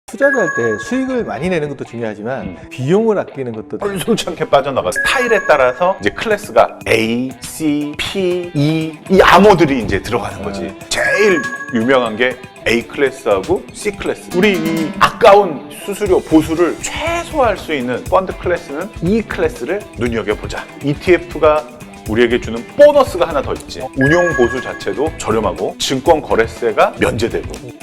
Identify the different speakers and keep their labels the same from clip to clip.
Speaker 1: 투자를 할 때 수익을 많이 내는 것도 중요하지만 비용을 아끼는 것도
Speaker 2: 홀솔치 않게 빠져나가. 스타일에 따라서 이제 클래스가 A, C, P, E 이 암호들이 이제 들어가는 거지. 제일 유명한 게 A 클래스하고 C 클래스. 우리 이 아까운 수수료 보수를 최소화할 수 있는 펀드 클래스는 E 클래스를 눈여겨보자. ETF가 우리에게 주는 보너스가 하나 더 있지. 운용 보수 자체도 저렴하고 증권 거래세가 면제되고.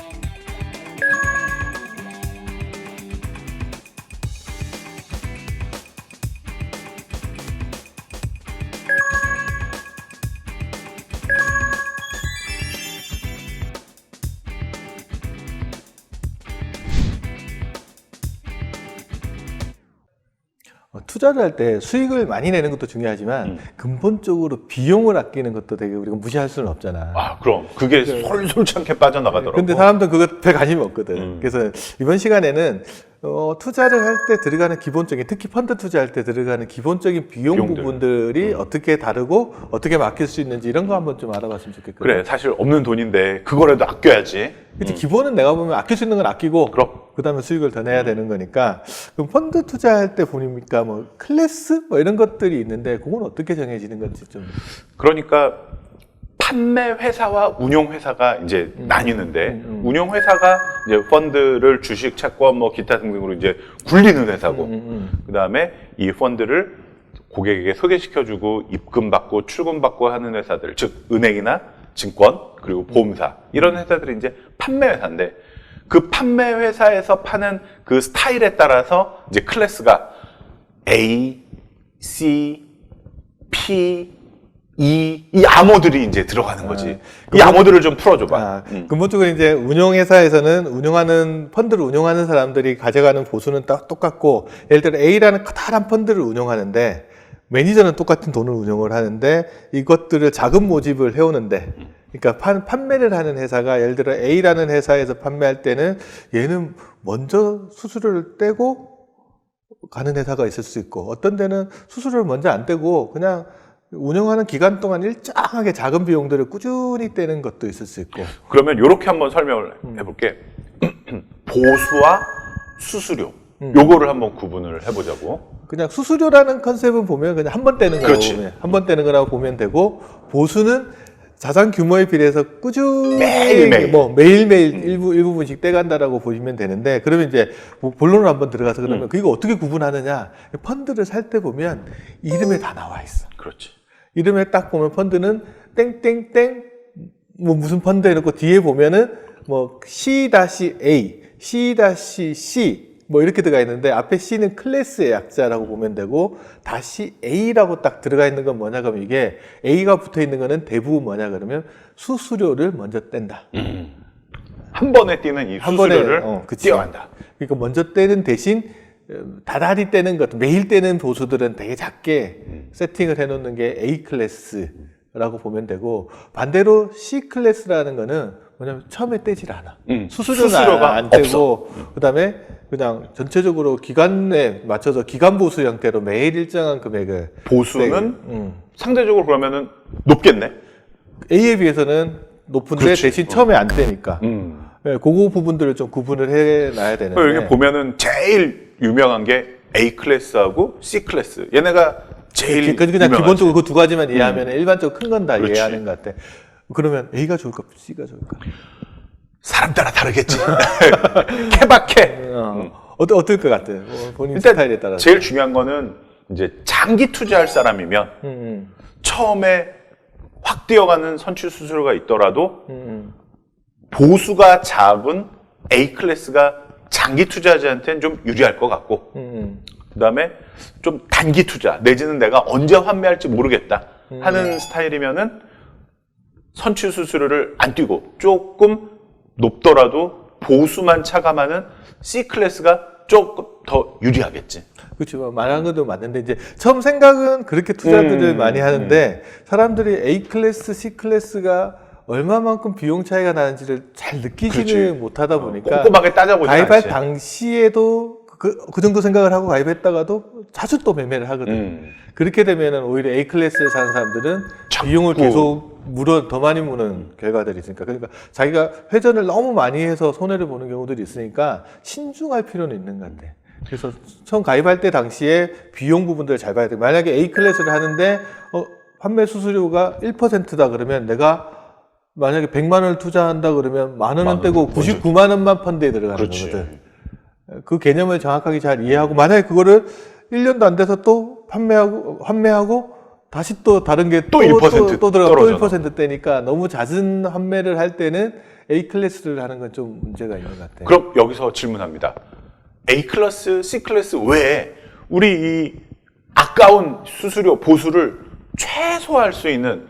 Speaker 1: 투자를 할 때 수익을 많이 내는 것도 중요하지만 근본적으로 비용을 아끼는 것도 되게 우리가 무시할 수는 없잖아.
Speaker 2: 아, 그럼 그게 솔솔치 않게 빠져나가더라고.
Speaker 1: 근데 사람들은 그거 별 관심이 없거든. 그래서 이번 시간에는 투자를 할 때 들어가는 기본적인, 특히 펀드 투자할 때 들어가는 기본적인 비용들. 부분들이 어떻게 다르고 어떻게 맡길 수 있는지 이런 거 한번 좀 알아봤으면 좋겠거든.
Speaker 2: 그래, 사실 없는 돈인데 그거라도 아껴야지.
Speaker 1: 그치, 기본은 내가 보면 아낄 수 있는 건 아끼고 그 다음에 수익을 더 내야 되는 거니까. 그럼 펀드 투자할 때 보니까 뭐 클래스 뭐 이런 것들이 있는데 그건 어떻게 정해지는 건지 좀.
Speaker 2: 그러니까 판매 회사와 운용 회사가 이제 나뉘는데 운용 회사가 이제 펀드를 주식, 채권, 뭐 기타 등등으로 이제 굴리는 회사고 그다음에 이 펀드를 고객에게 소개시켜주고 입금받고 출금받고 하는 회사들, 즉 은행이나 증권 그리고 보험사 이런 회사들이 이제 판매 회사인데 그 판매 회사에서 파는 그 스타일에 따라서 이제 클래스가 A, C, P, 이 암호들이 이제 들어가는 거지. 이 암호들을 좀 풀어줘봐.
Speaker 1: 근본적으로 이제 운용회사에서는 운영하는 펀드를 운영하는 사람들이 가져가는 보수는 딱 똑같고, 예를 들어 A라는 커다란 펀드를 운영하는데 매니저는 똑같은 돈을 운영을 하는데 이것들을 자금 모집을 해오는데, 그러니까 판매를 하는 회사가 예를 들어 A라는 회사에서 판매할 때는 얘는 먼저 수수료를 떼고 가는 회사가 있을 수 있고, 어떤 데는 수수료를 먼저 안 떼고 그냥 운영하는 기간 동안 일정하게 작은 비용들을 꾸준히 떼는 것도 있을 수 있고.
Speaker 2: 그러면 이렇게 한번 설명을 해볼게. 보수와 수수료 요거를 한번 구분을 해보자고.
Speaker 1: 그냥 수수료라는 컨셉은 보면 그냥 한 번 떼는 거라고 보면, 한 번 떼는 거라고 보면 되고, 보수는 자산 규모에 비례해서 꾸준히
Speaker 2: 매일매일
Speaker 1: 매일매일 일부분씩 떼간다라고 보시면 되는데, 그러면 이제 본론으로 한번 들어가서 그러면 이거 어떻게 구분하느냐. 펀드를 살 때 보면 이름에 다 나와 있어.
Speaker 2: 그렇지.
Speaker 1: 이름에 딱 보면 펀드는 땡땡땡 뭐 무슨 펀드 해놓고 뒤에 보면은 뭐 C-A, C-C 뭐 이렇게 들어가 있는데 앞에 C는 클래스의 약자라고 보면 되고, 다시 A라고 딱 들어가 있는 건 뭐냐 그러면 이게 A가 붙어 있는 거는 대부분 뭐냐 그러면 수수료를 먼저 뗀다.
Speaker 2: 한 번에 띄는 이 수수료를 띄어간다.
Speaker 1: 그러니까 먼저 떼는 대신 다달이 떼는 것, 매일 떼는 보수들은 되게 작게 세팅을 해놓는 게 A 클래스라고 보면 되고, 반대로 C 클래스라는 거는 뭐냐면 처음에 떼질 않아. 수수료가 안 떼고, 그 다음에 그냥 전체적으로 기간에 맞춰서 기간 보수 형태로 매일 일정한 금액을.
Speaker 2: 보수는 상대적으로 그러면은 높겠네?
Speaker 1: A에 비해서는 높은데 그렇지. 대신 처음에 안 떼니까. 네, 그거 부분들을 좀 구분을 해놔야 되는데.
Speaker 2: 여기 보면은 제일 유명한 게 A 클래스하고 C 클래스. 얘네가 제일
Speaker 1: 그냥
Speaker 2: 유명하지.
Speaker 1: 기본적으로 그 두 가지만 이해하면 일반적으로 큰 건 다
Speaker 2: 그렇지.
Speaker 1: 이해하는 것 같아. 그러면 A가 좋을까, C가 좋을까?
Speaker 2: 사람 따라 다르겠지. 케바케.
Speaker 1: 어떨 것 같아? 본인
Speaker 2: 일단
Speaker 1: 스타일에 따라서.
Speaker 2: 제일 중요한 거는 이제 장기 투자할 사람이면 처음에 확 뛰어가는 선취 수수료가 있더라도 보수가 작은 A 클래스가 장기 투자자한테는 좀 유리할 것 같고, 그 다음에 좀 단기 투자, 내지는 내가 언제 환매할지 모르겠다 하는 스타일이면은 선취 수수료를 안 띄고 조금 높더라도 보수만 차감하는 C 클래스가 조금 더 유리하겠지.
Speaker 1: 그렇죠. 말한 것도 맞는데, 이제 처음 생각은 그렇게 투자들을 많이 하는데, 사람들이 A 클래스, C 클래스가 얼마만큼 비용 차이가 나는지를 잘 느끼지는 못하다 보니까
Speaker 2: 꼼꼼하게 따져보지
Speaker 1: 가입할
Speaker 2: 않지.
Speaker 1: 당시에도 그 정도 생각을 하고 가입했다가도 자주 또 매매를 하거든. 그렇게 되면은 오히려 A 클래스를 사는 사람들은
Speaker 2: 자꾸.
Speaker 1: 비용을 계속 더 많이 무는 결과들이 있으니까. 그러니까 자기가 회전을 너무 많이 해서 손해를 보는 경우들이 있으니까 신중할 필요는 있는 것 같아. 그래서 처음 가입할 때 당시에 비용 부분들을 잘 봐야 돼. 만약에 A 클래스를 하는데 판매 수수료가 1%다 그러면 내가 만약에 100만 원을 투자한다 그러면 만 원은 떼고 99만 원만 펀드에 들어가는
Speaker 2: 그렇지.
Speaker 1: 거거든. 그 개념을 정확하게 잘 이해하고 만약에 그거를 1년도 안 돼서 또 환매하고 다시 또 다른 게
Speaker 2: 또 1%
Speaker 1: 또 들어가고 또
Speaker 2: 떨어져.
Speaker 1: 1%대니까 너무 잦은 환매를 할 때는 A 클래스를 하는 건 좀 문제가 있는 것 같아요.
Speaker 2: 그럼 여기서 질문합니다. A 클래스, C 클래스 외에 우리 이 아까운 수수료 보수를 최소화할 수 있는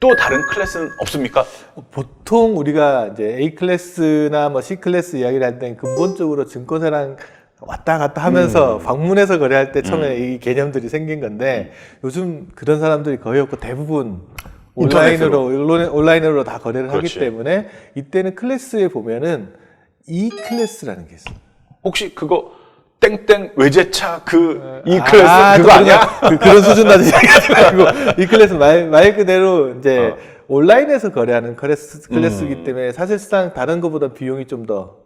Speaker 2: 또 다른 클래스는 없습니까?
Speaker 1: 보통 우리가 이제 A 클래스나 뭐 C 클래스 이야기를 할 때는 근본적으로 증권사랑 왔다 갔다 하면서 방문해서 거래할 때 처음에 이 개념들이 생긴 건데 요즘 그런 사람들이 거의 없고 대부분 온라인으로 다 거래를
Speaker 2: 그렇지.
Speaker 1: 하기 때문에 이때는 클래스에 보면은 E 클래스라는 게 있어요.
Speaker 2: 혹시 그거 땡땡 외제차 이 클래스 그거 아니야?
Speaker 1: 그런 수준 낮은 얘기하지 말고 이 클래스 말 그대로 이제 온라인에서 거래하는 클래스이기 때문에 사실상 다른 것보다 비용이 좀 더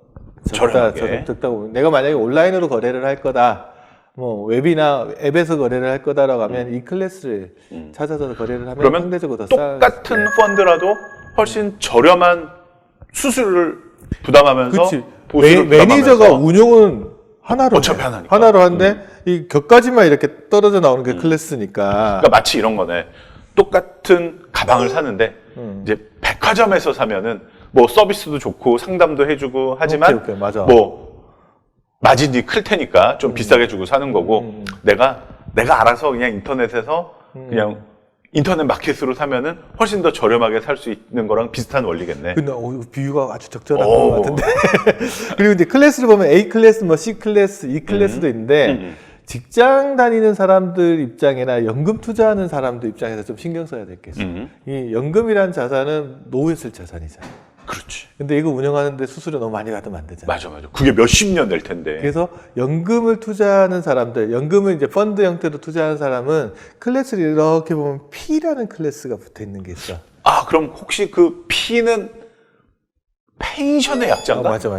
Speaker 2: 저렴하게.
Speaker 1: 적다고. 내가 만약에 온라인으로 거래를 할 거다, 뭐 웹이나 앱에서 거래를 할 거다라고 하면 이 클래스를 찾아서 거래를 하면
Speaker 2: 그러면
Speaker 1: 상대적으로 더
Speaker 2: 똑같은 펀드라도 훨씬 저렴한 수수료를 부담하면서
Speaker 1: 그렇지.
Speaker 2: 보수를
Speaker 1: 매니저가
Speaker 2: 부담하면서
Speaker 1: 운영은 하나로
Speaker 2: 어차피
Speaker 1: 해.
Speaker 2: 하나니까.
Speaker 1: 하나로 하는데 이 격가지만 이렇게 떨어져 나오는 게 클래스니까.
Speaker 2: 그러니까 마치 이런 거네. 똑같은 가방을 사는데 이제 백화점에서 사면은 뭐 서비스도 좋고 상담도 해주고 하지만
Speaker 1: 오케이, 맞아.
Speaker 2: 뭐 마진이 클 테니까 좀 비싸게 주고 사는 거고 내가 알아서 그냥 인터넷에서 그냥 인터넷 마켓으로 사면은 훨씬 더 저렴하게 살 수 있는 거랑 비슷한 원리겠네.
Speaker 1: 근데 비유가 아주 적절한 것 같은데. 그리고 이제 클래스를 보면 A 클래스, 뭐 C 클래스, E 클래스도 있는데 직장 다니는 사람들 입장이나 연금 투자하는 사람들 입장에서 좀 신경 써야 될 게 있어. 이 연금이라는 자산은 노후에 쓸 자산이잖아.
Speaker 2: 그렇지.
Speaker 1: 근데 이거 운영하는데 수수료 너무 많이 받으면 안 되잖아.
Speaker 2: 맞아. 그게 몇십 년 될 텐데.
Speaker 1: 그래서 연금을 투자하는 사람들, 연금을 이제 펀드 형태로 투자하는 사람은 클래스를 이렇게 보면 P라는 클래스가 붙어 있는 게 있어.
Speaker 2: 아, 그럼 혹시 그 P는 펜션의 약자인가?
Speaker 1: 맞아.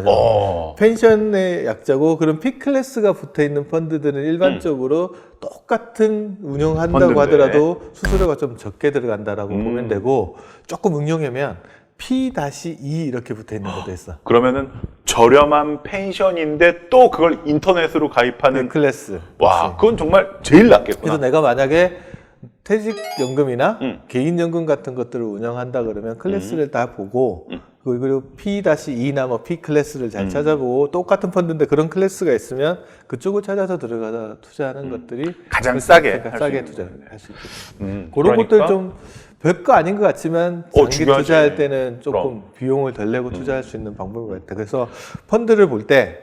Speaker 1: 펜션의 약자고 그런 P 클래스가 붙어 있는 펀드들은 일반적으로 똑같은 운영한다고
Speaker 2: 펀드인데.
Speaker 1: 하더라도 수수료가 좀 적게 들어간다라고 보면 되고 조금 응용하면 P-E 이렇게 붙어 있는 것도 있어.
Speaker 2: 그러면은 저렴한 펜션인데 또 그걸 인터넷으로 가입하는
Speaker 1: 클래스.
Speaker 2: 와, 그건 정말 제일 낫겠구나.
Speaker 1: 그래서 내가 만약에 퇴직연금이나 개인연금 같은 것들을 운영한다 그러면 클래스를 다 보고 그리고 P-E나 뭐 P 클래스를 잘 찾아보고 똑같은 펀드인데 그런 클래스가 있으면 그쪽을 찾아서 들어가서 투자하는 것들이
Speaker 2: 가장 싸게
Speaker 1: 싸게 투자할 수 있겠죠. 그런
Speaker 2: 그러니까
Speaker 1: 것들 좀 별거 아닌 것 같지만 장기
Speaker 2: 중요하지.
Speaker 1: 투자할 때는 조금
Speaker 2: 그럼.
Speaker 1: 비용을 덜 내고 투자할 수 있는 방법인 것 같아요. 그래서 펀드를 볼 때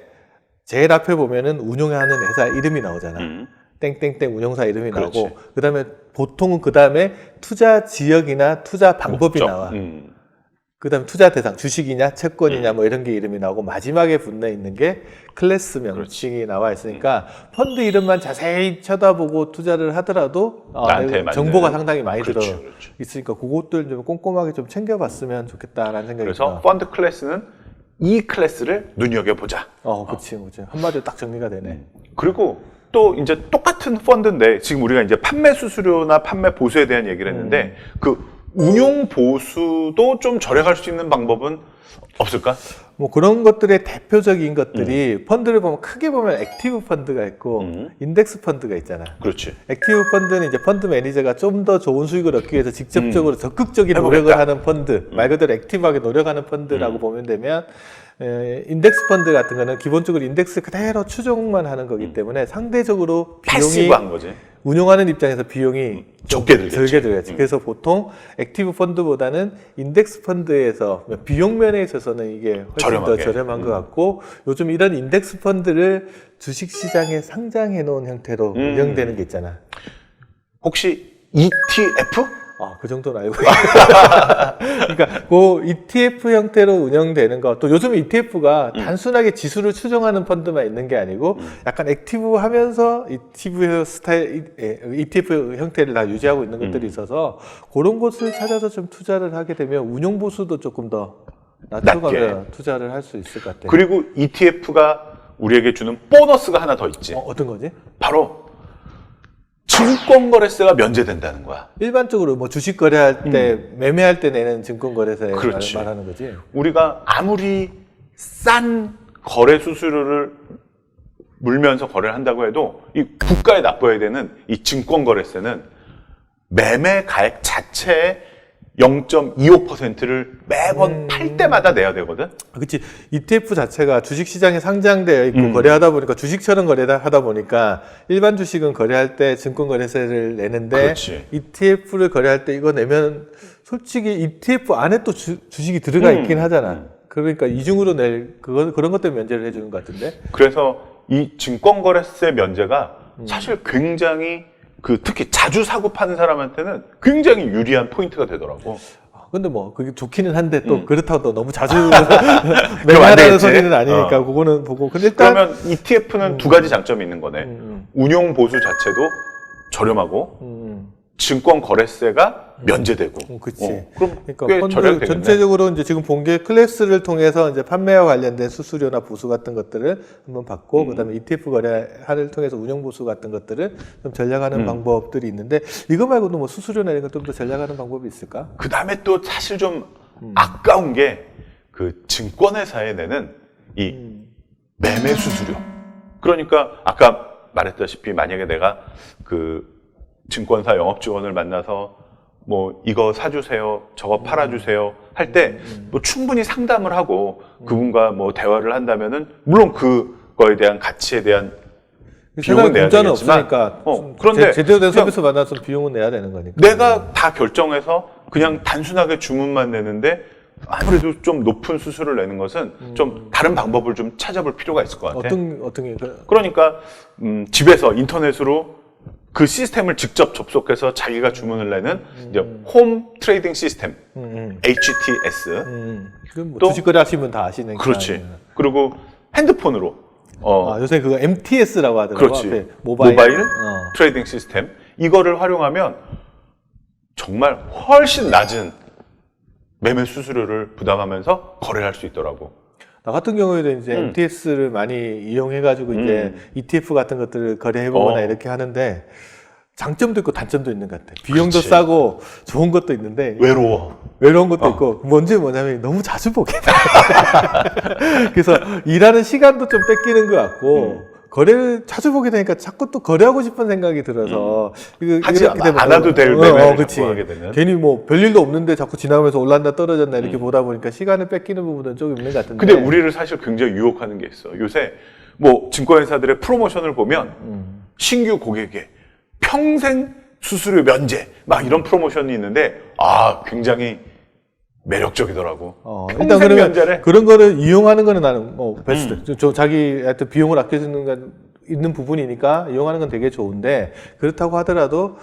Speaker 1: 제일 앞에 보면은 운용하는 회사 이름이 나오잖아. 땡땡땡 운용사 이름이
Speaker 2: 그렇지.
Speaker 1: 나오고 그다음에 보통은 그다음에 투자 지역이나 투자 방법이
Speaker 2: 목적.
Speaker 1: 나와. 그다음에 투자 대상 주식이냐 채권이냐 뭐 이런 게 이름이 나오고 마지막에 붙어 있는 게 클래스 명칭이 나와 있으니까 펀드 이름만 자세히 쳐다보고 투자를 하더라도
Speaker 2: 나한테 맞는.
Speaker 1: 정보가 상당히 많이
Speaker 2: 그렇지,
Speaker 1: 들어
Speaker 2: 그렇지.
Speaker 1: 있으니까 그것들 좀 꼼꼼하게 좀 챙겨봤으면 좋겠다라는 생각이
Speaker 2: 그래서
Speaker 1: 들어.
Speaker 2: 펀드 클래스는 E 클래스를 눈여겨보자.
Speaker 1: 그렇지. 한마디로 딱 정리가 되네.
Speaker 2: 그리고 또 이제 똑같은 펀드인데 지금 우리가 이제 판매 수수료나 판매 보수에 대한 얘기를 했는데 그 운용 보수도 좀 절약할 수 있는 방법은 없을까?
Speaker 1: 뭐 그런 것들의 대표적인 것들이 펀드를 보면 크게 보면 액티브 펀드가 있고 인덱스 펀드가 있잖아.
Speaker 2: 그렇지.
Speaker 1: 액티브 펀드는 이제 펀드 매니저가 좀 더 좋은 수익을 얻기 위해서 직접적으로 적극적인
Speaker 2: 해보겠다.
Speaker 1: 노력을 하는 펀드, 말 그대로 액티브하게 노력하는 펀드라고 보면 되면 인덱스 펀드 같은 거는 기본적으로 인덱스 그대로 추종만 하는 거기 때문에 상대적으로 비용이
Speaker 2: 패시브한 거지.
Speaker 1: 운용하는 입장에서 비용이
Speaker 2: 적게 들겠지.
Speaker 1: 적게 들겠지. 그래서 보통 액티브 펀드보다는 인덱스 펀드에서 비용 면에 있어서는 이게 훨씬
Speaker 2: 저렴하게.
Speaker 1: 더 저렴한 것 같고 요즘 이런 인덱스 펀드를 주식 시장에 상장해 놓은 형태로 운영되는 게 있잖아.
Speaker 2: 혹시 ETF?
Speaker 1: 그 정도는 알고 있어요. 그러니까 그 ETF 형태로 운영되는 거, 또 요즘 ETF가 단순하게 지수를 추종하는 펀드만 있는 게 아니고 약간 액티브하면서 ETF 형태를 다 유지하고 있는 것들이 있어서 그런 곳을 찾아서 좀 투자를 하게 되면 운용 보수도 조금 더 낮춰가며 투자를 할 수 있을 것 같아요.
Speaker 2: 그리고 ETF가 우리에게 주는 보너스가 하나 더 있지.
Speaker 1: 어떤 거지?
Speaker 2: 바로 증권거래세가 면제된다는 거야.
Speaker 1: 일반적으로 뭐 주식 거래할 때 매매할 때 내는 증권거래세
Speaker 2: 그렇지.
Speaker 1: 말하는 거지.
Speaker 2: 우리가 아무리 싼 거래 수수료를 물면서 거래를 한다고 해도 이 국가에 납부해야 되는 이 증권거래세는 매매 가액 자체의 0.25%를 매번 팔 때마다 내야 되거든.
Speaker 1: 그렇지. ETF 자체가 주식시장에 상장되어 있고 거래하다 보니까 주식처럼 거래하다 보니까 일반 주식은 거래할 때 증권거래세를 내는데
Speaker 2: 그렇지.
Speaker 1: ETF를 거래할 때 이거 내면 솔직히 ETF 안에 또 주식이 들어가 있긴 하잖아. 그러니까 이중으로 그런 것 때문에 면제를 해주는 것 같은데.
Speaker 2: 그래서 이 증권거래세 면제가 사실 굉장히 특히 자주 사고 파는 사람한테는 굉장히 유리한 포인트가 되더라고.
Speaker 1: 근데 뭐 그게 좋기는 한데 또 그렇다고 또 너무 자주
Speaker 2: 안
Speaker 1: 매매하라는
Speaker 2: 되겠지.
Speaker 1: 소리는 아니니까 그거는 보고. 근데 일단
Speaker 2: 그러면 ETF는 두 가지 장점이 있는 거네. 운용 보수 자체도 저렴하고 증권 거래세가 면제되고.
Speaker 1: 그렇지.
Speaker 2: 그럼
Speaker 1: 그러니까
Speaker 2: 꽤
Speaker 1: 펀드
Speaker 2: 절약되겠네.
Speaker 1: 전체적으로 이제 지금 본 게 클래스를 통해서 이제 판매와 관련된 수수료나 보수 같은 것들을 한번 받고 그다음에 ETF 거래를 통해서 운용 보수 같은 것들을 좀 전략하는 방법들이 있는데 이거 말고도 뭐 수수료나 이런 것 좀 더 전략하는 방법이 있을까?
Speaker 2: 그 다음에 또 사실 좀 아까운 게 그 증권회사에 내는 이 매매 수수료. 그러니까 아까 말했다시피 만약에 내가 그 증권사 영업직원을 만나서 뭐 이거 사주세요, 저거 팔아주세요 할 때 뭐 충분히 상담을 하고 그분과 뭐 대화를 한다면은 물론 그거에 대한 가치에 대한 비용은 내야
Speaker 1: 공짜는
Speaker 2: 되겠지만
Speaker 1: 없으니까
Speaker 2: 그런데
Speaker 1: 제대로 된
Speaker 2: 그냥
Speaker 1: 서비스 받아서 비용은 내야 되는 거니까.
Speaker 2: 내가 다 결정해서 그냥 단순하게 주문만 내는데 아무래도 좀 높은 수수료를 내는 것은 좀 다른 방법을 좀 찾아볼 필요가 있을 것 같아.
Speaker 1: 어떤 게
Speaker 2: 그러니까 집에서 인터넷으로 그 시스템을 직접 접속해서 자기가 주문을 내는 이제 홈 트레이딩 시스템 HTS.
Speaker 1: 그건 뭐
Speaker 2: 또-
Speaker 1: 주식 거래 하시면 다 아시는.
Speaker 2: 그렇지. 그리고 핸드폰으로
Speaker 1: 요새 그거 MTS라고 하더라고.
Speaker 2: 그렇지.
Speaker 1: 앞에
Speaker 2: 모바일
Speaker 1: 모바일.
Speaker 2: 트레이딩 시스템 이거를 활용하면 정말 훨씬 낮은 매매 수수료를 부담하면서 거래할 수 있더라고.
Speaker 1: 나 같은 경우에도 이제 MTS를 많이 이용해가지고 이제 ETF 같은 것들을 거래해보거나 이렇게 하는데 장점도 있고 단점도 있는 것 같아. 비용도
Speaker 2: 그렇지.
Speaker 1: 싸고 좋은 것도 있는데
Speaker 2: 외로운
Speaker 1: 것도 있고 뭐냐면 너무 자주 보게 돼. 그래서 일하는 시간도 좀 뺏기는 것 같고 거래를 자주 보게 되니까 자꾸 또 거래하고 싶은 생각이 들어서
Speaker 2: 하지
Speaker 1: 이렇게 되면
Speaker 2: 않아도 될 매매를
Speaker 1: 그치.
Speaker 2: 자꾸 하게 되는.
Speaker 1: 괜히 뭐 별일도 없는데 자꾸 지나가면서 올랐나 떨어졌나 이렇게 보다 보니까 시간을 뺏기는 부분은 조금 있는 것 같은데.
Speaker 2: 근데 우리를 사실 굉장히 유혹하는 게 있어. 요새 뭐 증권회사들의 프로모션을 보면 신규 고객에 평생 수수료 면제 막 이런 프로모션이 있는데 굉장히 매력적이더라고.
Speaker 1: 일단
Speaker 2: 평생
Speaker 1: 그러면
Speaker 2: 면제래.
Speaker 1: 그런 거를 이용하는 거는 나는 베스트. 자기 하여튼 비용을 아껴주는 건 있는 부분이니까 이용하는 건 되게 좋은데 그렇다고 하더라도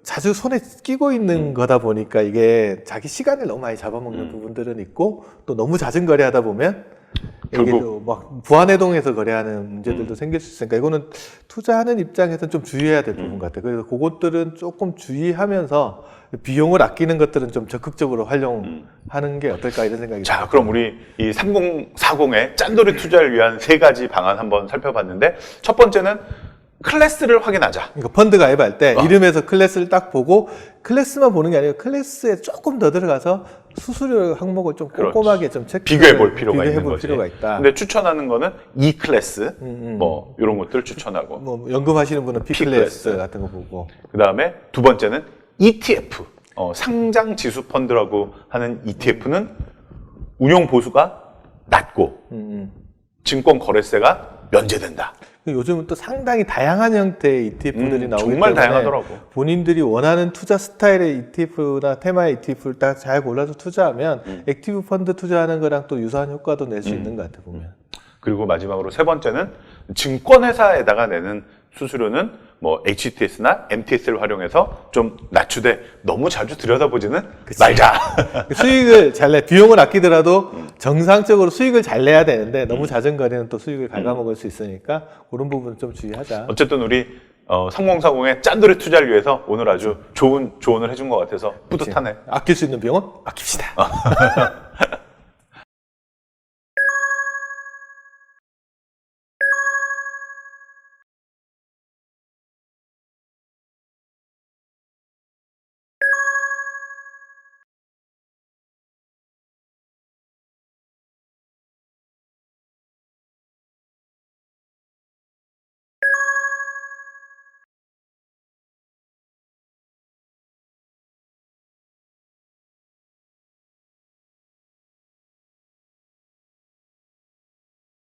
Speaker 1: 자주 손에 끼고 있는 거다 보니까 이게 자기 시간을 너무 많이 잡아먹는 부분들은 있고 또 너무 잦은 거래하다 보면 이게
Speaker 2: 결국
Speaker 1: 막 부안해동해서 거래하는 문제들도 생길 수 있으니까 이거는 투자하는 입장에서는 좀 주의해야 될 부분 같아요. 그래서 그것들은 조금 주의하면서 비용을 아끼는 것들은 좀 적극적으로 활용하는 게 어떨까 이런 생각이
Speaker 2: 자,
Speaker 1: 들어요.
Speaker 2: 그럼 우리 이 3040의 짠돌이 투자를 위한 3가지 방안 한번 살펴봤는데 첫 번째는 클래스를 확인하자.
Speaker 1: 그러니까 펀드 가입할 때 이름에서 클래스를 딱 보고 클래스만 보는 게 아니고 클래스에 조금 더 들어가서 수수료 항목을 좀 꼼꼼하게 좀
Speaker 2: 비교해 볼 필요가 있는
Speaker 1: 비교해 볼
Speaker 2: 거지.
Speaker 1: 필요가 있다.
Speaker 2: 근데 추천하는 거는 E 클래스 뭐 이런 것들 추천하고.
Speaker 1: 뭐 연금하시는 분은 P 클래스 같은 거 보고.
Speaker 2: 그다음에 두 번째는 ETF. 상장 지수 펀드라고 하는 ETF는 운용 보수가 낮고 증권 거래세가 면제된다.
Speaker 1: 요즘은 또 상당히 다양한 형태의 ETF들이 나오기
Speaker 2: 정말
Speaker 1: 때문에
Speaker 2: 다양하더라고.
Speaker 1: 본인들이 원하는 투자 스타일의 ETF나 테마 ETF를 딱 잘 골라서 투자하면 액티브 펀드 투자하는 거랑 또 유사한 효과도 낼 수 있는 것 같아 보면.
Speaker 2: 그리고 마지막으로 세 번째는 증권회사에다가 내는 수수료는 뭐 HTS나 MTS를 활용해서 좀 낮추되 너무 자주 들여다보지는 말자.
Speaker 1: 수익을 잘 내, 비용을 아끼더라도 정상적으로 수익을 잘 내야 되는데 너무 잦은 거래는 또 수익을 갉아먹을 수 있으니까 그런 부분 좀 주의하자.
Speaker 2: 어쨌든 우리 3040의 짠돌이 투자를 위해서 오늘 아주 좋은 조언을 해준 것 같아서 뿌듯하네.
Speaker 1: 아낄 수 있는 비용은 아낍시다.